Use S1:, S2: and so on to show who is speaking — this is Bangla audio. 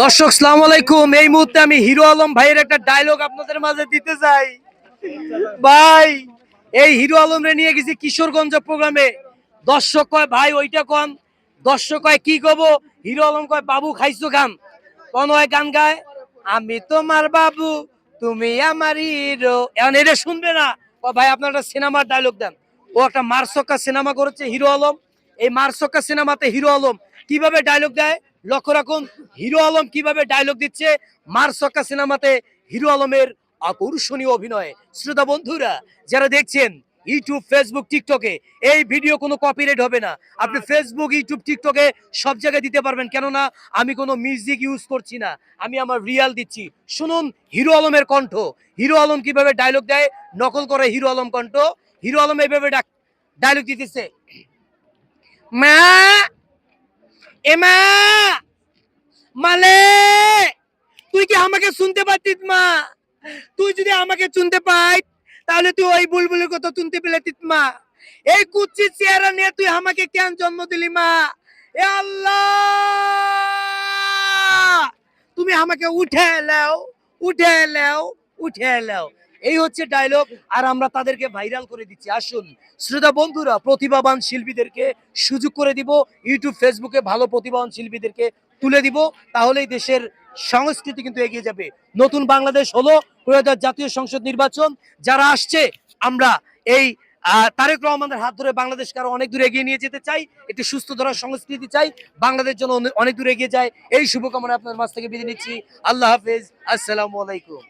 S1: দর্শক সালাম আলাইকুম। এই মুহূর্তে আমি হিরো আলম ভাইয়ের একটা ডায়লগ আপনাদের মাঝে দিতে চাই। ভাই, এই হিরো আলম রে নিয়ে গেছি কিশোরগঞ্জ প্রোগ্রামে। দর্শক কয় ভাই ওইটা কম, দর্শক কয় কি কব, হিরো আলম কয় বাবু খাইছো গান, কোন হয় গান গায় আমি তোমার বাবু তুমি আমার হিরো। এখন এটা শুনবে না, ও ভাই আপনার একটা সিনেমার ডায়লগ দেন। ও একটা মারসক্কা সিনেমা করেছে হিরো আলম। এই মারসক্কা সিনেমাতে হিরো আলম কিভাবে ডায়লগ দেয় লক্ষ্য রাখুন। হিরো আলম কিভাবে ডায়লগ দিচ্ছে মারসক্কা সিনেমাতে, হিরো আলমের আকর্ষণীয় অভিনয়। শ্রোতা বন্ধুরা যারা দেখছেন ইউটিউব, ফেসবুক, টিকটকে, এই ভিডিও কোনো কপিরাইট হবে না। আপনি ফেসবুক, ইউটিউব, টিকটকে সব জায়গায় দিতে পারবেন, কেননা আমি কোনো মিউজিক ইউজ করছি না, আমি আমার রিয়াল দিচ্ছি। শুনুন হিরো আলমের কণ্ঠ, হিরো আলম কিভাবে ডায়লগ দেয়, নকল করে হিরো আলম কণ্ঠ। হিরো আলম এইভাবে ডায়লগ দিতেছে, মা এমা মালে, তুই কি আমাকে শুনতে পাচ্ছিস মা? তুই যদি আমাকে শুনতে পাই তাহলে তুই ওই বুলবুলের কথা শুনতে পেলেছিস মা। এই কুচ্ছির চেহারা নিয়ে তুই আমাকে কেন জন্ম দিলি মা? এ আল্লাহ, তুমি আমাকে উঠে এলাও, উঠে এলাও, উঠে এলাও। এই হচ্ছে ডায়লগ, আর আমরা তাদেরকে ভাইরাল করে দিচ্ছি। আসুন শ্রোতা বন্ধুরা, প্রতিভাবান শিল্পীদেরকে সুযোগ করে দিব, ইউটিউব, ফেসবুকে ভালো প্রতিভাবান শিল্পীদেরকে তুলে দিব, তাহলেই দেশের সংস্কৃতি কিন্তু এগিয়ে যাবে। নতুন বাংলাদেশ হলো জাতীয় সংসদ নির্বাচন যারা আসছে, আমরা এই তারেক রহমানের হাত ধরে বাংলাদেশকে আরো অনেক দূর এগিয়ে নিয়ে যেতে চাই। একটি সুস্থ ধরার সংস্কৃতি চাই, বাংলাদেশ যেন অনেক দূর এগিয়ে যায়। এই শুভকামনা আপনার মাঝ থেকে বিদায় নিচ্ছি। আল্লাহ হাফেজ, আসসালামু আলাইকুম।